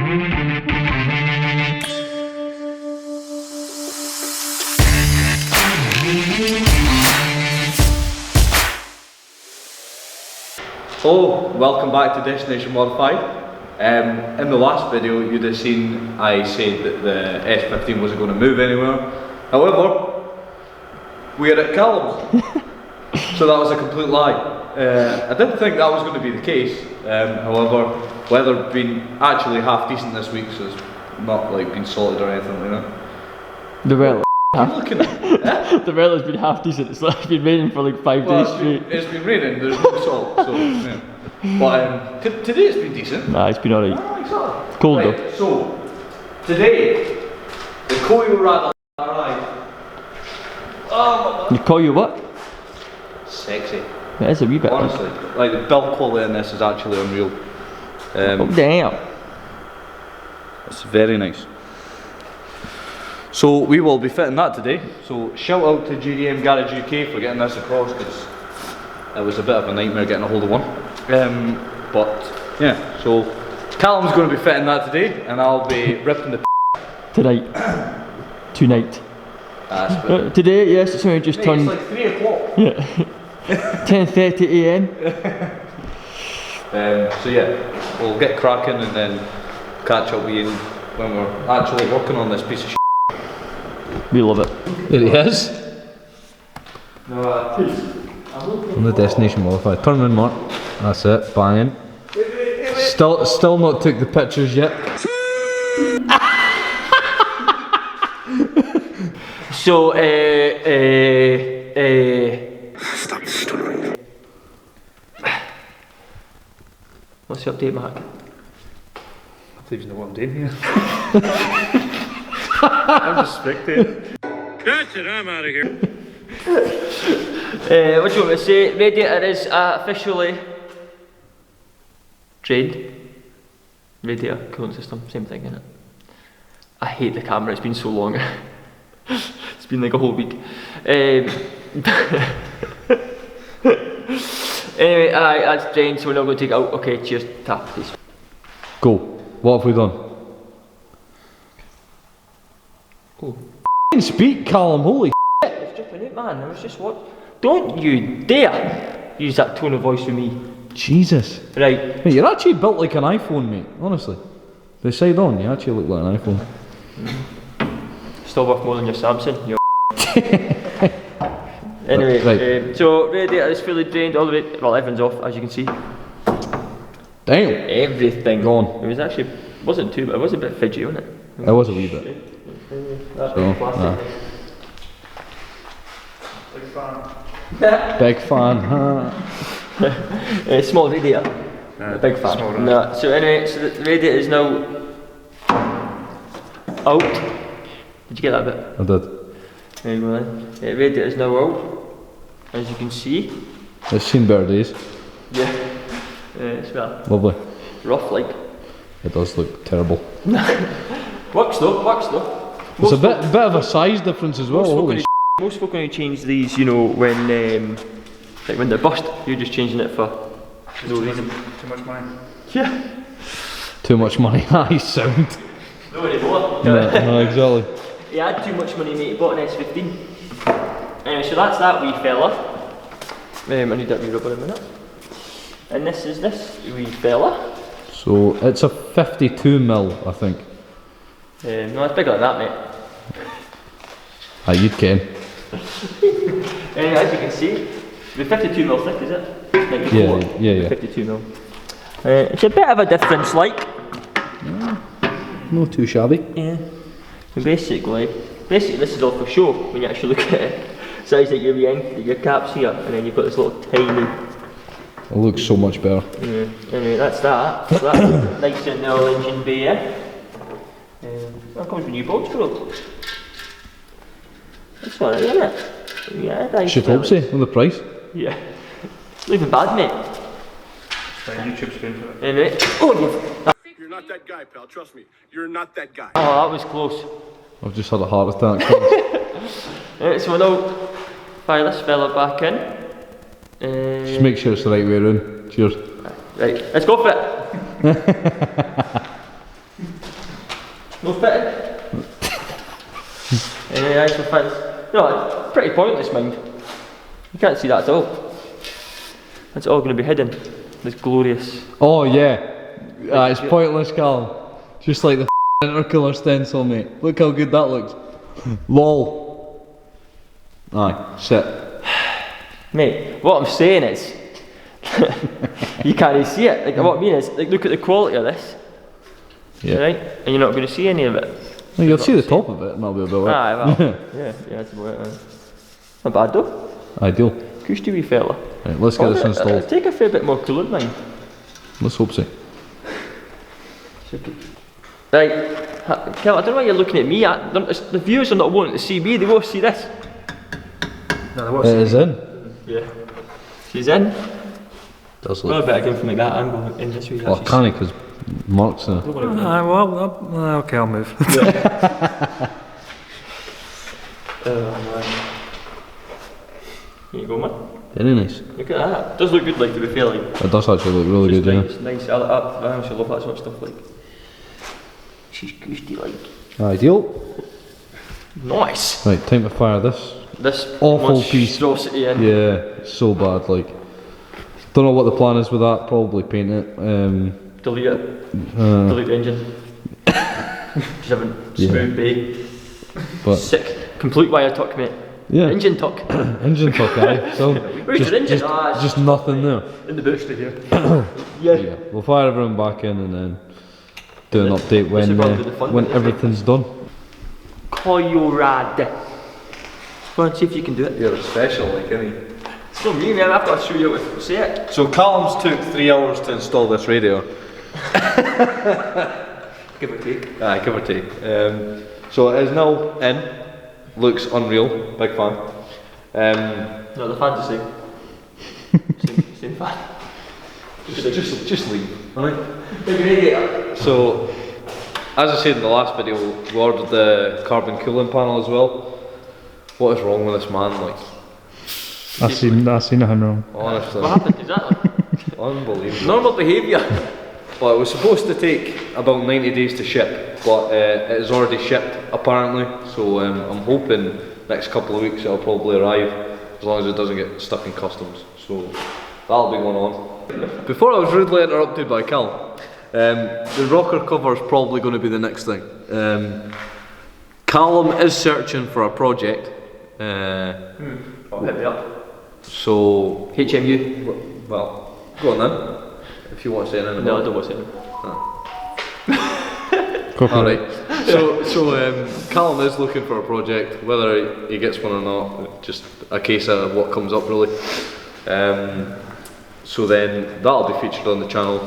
Hello, welcome back to Destination Modified. In the last video you'd have seen I said that the S15 wasn't going to move anywhere. However, we are at Callum's, so that was a complete lie. I didn't think that was going to be the case. However, weather been actually half decent this week, so it's not like been salted or anything like that. The weather. Looking at The weather's been half decent. It's like been raining for like 5 days straight. It's been raining. There's no salt, so yeah. But today it's been decent. Nah, it's been alright. It's Cold though. So today the Koyorad arrived. Oh, You call you what? sexy. It is a wee bit. Honestly, like the build quality in this is actually unreal. Oh damn. It's very nice. So we will be fitting that today. So shout out to GDM Garage UK for getting this across, because it was a bit of a nightmare getting a hold of one. But yeah, so Callum's going to be fitting that today, and I'll be ripping the Tonight. Tonight. Today, yes, it's only just turned. It's like 3 o'clock. Yeah. 10:30 AM. So yeah, we'll get cracking and then catch up with you when we're actually working on this piece of shit. We love it. There he is. On the Destination Modified. Turn around, Mark. That's it. Banging. Still not took the pictures yet. So, Stop stuttering. What's the update, Mark? I don't even know what I'm doing here. I'm just spectating. That's it, I'm out of here. What do you want me to say? Radiator is officially drained. Radiator cooling system, same thing, innit? I hate the camera, it's been so long. It's been like a whole week. Anyway, that's drained, so we're not going to take it out. Okay, cheers, tap, please. Go. What have we done? Oh. Speak, Callum, holy I was dripping out, man. I was just what? Don't you dare use that tone of voice with me. Jesus. Right. Mate, you're actually built like an iPhone, mate, honestly. The side on, you actually look like an iPhone. Still worth more than your Samsung. You're Anyway, right. So radiator is fully drained all the way. Well, everything's off, as you can see. Damn. Everything gone. It was actually wasn't too, but it was a bit fidgety, wasn't it? It was a wee bit. That's So, plastic. Big fan, huh? Small radiator. A big fan. No. So anyway, so the radiator is now out. Did you get that bit? I did. There you go then. The radiator is now out, as you can see. It's seen better days. Yeah. It's well. Lovely. Rough like. It does look terrible. Works though. There's a bit of a size difference as well. Most folk only change these, you know, when like when they're bust. You're just changing it for no reason. Too much money. Yeah. Too much money. Nice sound. No anymore. No, exactly. He had too much money, mate. He bought an S15. Anyway, so that's that wee fella. I need that wee rubber in a minute. And this is this wee fella. So it's a 52mm, I think. No, it's bigger than that, mate. Ah, you'd ken. Anyway, as you can see, the 52mm thick, is it? 94, Yeah. 52mm. It's a bit of a difference, like. Not too shabby. Yeah. So basically this is all for show when you actually look at it. Size like your caps here, and then you've got this little tiny. It looks so much better. Yeah. Anyway, that's that. So that's nice in the oil engine bay. That comes with new bolts for it. That's one, isn't it? Yeah, nice. Should hope so, with the price. Yeah. Not even bad, mate. YouTube spin for it. Anyway. Oh, You're not that guy, pal. Trust me. You're not that guy. oh, that was close. I've just had a heart attack. So we'll now fire this fella back in. Just make sure it's the right way around. Cheers. Right, let's go for it. No fitting. Any actual fans? No, it's pretty pointless, mind. You can't see that at all. It's all going to be hidden. This glorious. Oh yeah, it's pointless, Callum. Just like the intercooler stencil, mate. Look how good that looks. LOL. Aye, shit. Mate, what I'm saying is, you can't see it. Like what I mean is, like look at the quality of this. Yeah. Right, and you're not going to see any of it. Well, you'll see the top of it, and that'll be about it. Aye, well, yeah, that's about it. Man. Not bad though. Ideal. Cushy wee fella. Right, let's get this installed. Take a fair bit more coolant, man. Let's hope so. Right, Kel, I don't know why you're looking at me. The viewers are not wanting to see me, they want to see this. No, there was. It is in. Yeah. She's in. Does Well, I look. better come from like that angle in this way. Well, can't because Mark's in it. Okay, I'll move. Oh man. Here you go, man. Very nice. Look at that. Does look good, like to be fair, like. It does actually look really good, Nice, nice. I actually love that sort of stuff, like. She's gusty, like. yeah. Ideal. Nice. Right, time to fire this. This Awful piece. monstrosity in. Yeah, it's so bad. Like, don't know what the plan is with that. Probably paint it. Delete it. Delete the engine. Just having smooth bay. But Sick. Complete wire tuck, mate. yeah, Engine tuck. engine tuck, aye. So Where's your engine? just nothing there. In the bush to here. Yeah, we'll fire everyone back in and then do an update This is probably the fun when bit, isn't it? everything's done. Koyorad. Go on, see if you can do it. You're special, like any. It's not me, man. I've got to show you how to say it. So Callum's took 3 hours to install this radio. Give or take. Aye, give or take. So it is now in. Looks unreal. Big fan. No, the fan's the same. Same fan. Just leave. Alright. Big radiator. So, as I said in the last video, we ordered the carbon cooling panel as well. What is wrong with this man? Like, I seen nothing wrong. honestly, What happened exactly? unbelievable. Normal behaviour. Well, it was supposed to take about 90 days to ship, but it is already shipped apparently. So I'm hoping next couple of weeks it'll probably arrive, as long as it doesn't get stuck in customs. So that'll be going on. Before I was rudely interrupted by Cal, the rocker cover is probably going to be the next thing. Callum is searching for a project. Oh, hit me up. So, HMU. well, go on then. If you want to say anything No, I about don't want to say it. Alright, so Callum is looking for a project, whether he gets one or not, just a case of what comes up really. So then that'll be featured on the channel.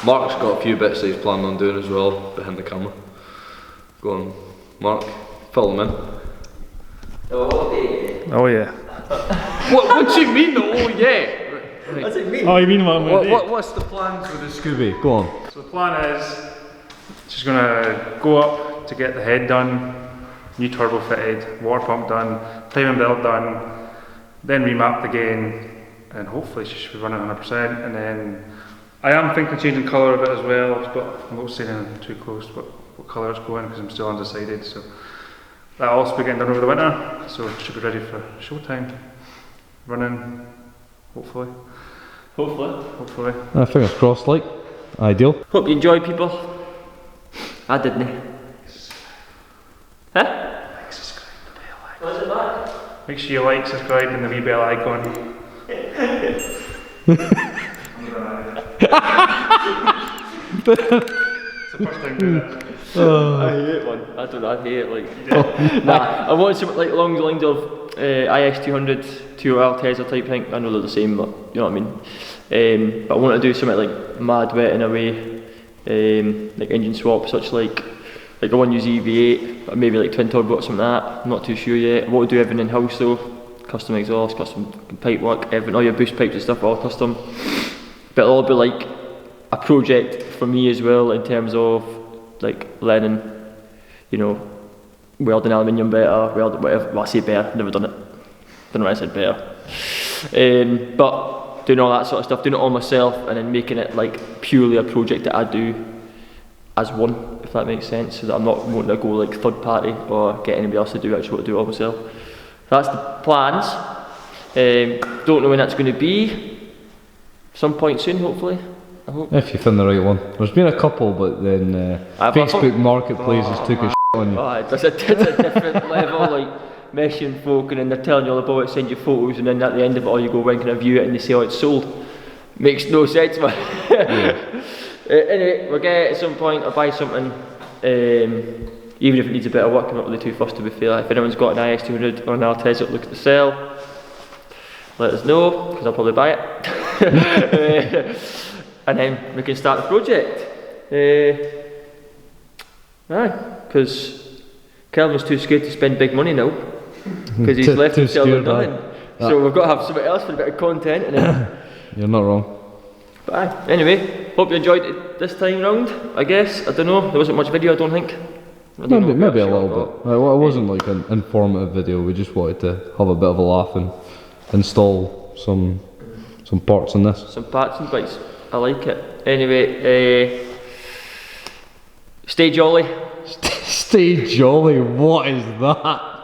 Mark's got a few bits that he's planning on doing as well, behind the camera. Go on, Mark, fill them in. Oh yeah. What do you mean, oh yeah? That's like me. Oh, you mean what I'm gonna do? What's the plans with the Scooby? Go on. So the plan is just gonna go up to get the head done, new turbo fitted, water pump done, timing belt done, then remapped again, and hopefully it should be running 100%. And then I am thinking of changing colour of it as well, but I'm not saying too close what colour it's going because I'm still undecided. So that'll also be getting done over the winter, so it should be ready for showtime. Running, hopefully. Hopefully. Fingers crossed, like. Ideal. Hope you enjoy, people. I didn't. Huh? Like, subscribe, the bell icon. What's it back? Make sure you like, subscribe, and the wee bell icon. It's the first time doing it. I hate one. I don't know, I hate it, like. Nah, I want something like along the lines of IS200, 2R Tesla type thing. I know they're the same, but you know what I mean. But I want to do something like mad wet in a way, like engine swap, such like I want to use EV8, or maybe like twin turbo or something like that. I'm not too sure yet. I want to do everything in house though. Custom exhaust, custom pipe work, everything, all your boost pipes and stuff, all custom. But it'll all be like a project for me as well in terms of like learning, you know, welding aluminium better, welding whatever. Well, I say better, never done it. Don't know why I said better. But doing all that sort of stuff, doing it all myself, and then making it like purely a project that I do as one, if that makes sense, so that I'm not wanting to go like third party or get anybody else to do it. I just want to do it all myself. That's the plans. Don't know when that's going to be. Some point soon, hopefully. I hope. If you find the right one. There's been a couple, but then Facebook Marketplaces took a shit on you. It's a different level, like meshing folk, and then they're telling you all about it, send you photos, and then at the end of it all you go, when can I view it, and they say, oh, it's sold. Makes no sense, man. Yeah. Anyway, we'll get it at some point, or buy something, even if it needs a bit of work. I'm not really too fussed, to be fair. If anyone's got an IS200 or an Altezza that looks to sell, let us know, because I'll probably buy it. And then we can start the project. Because Kelvin's too scared to spend big money now, because he's left himself with nothing. So we've got to have something else for a bit of content. And then you're not wrong. But anyway, hope you enjoyed it this time round, I guess. I don't know, there wasn't much video, I don't think. Maybe a little bit. Well, it wasn't like an informative video, we just wanted to have a bit of a laugh and install some parts in this. Some parts and bits, I like it. Anyway, stay jolly. Stay jolly, what is that?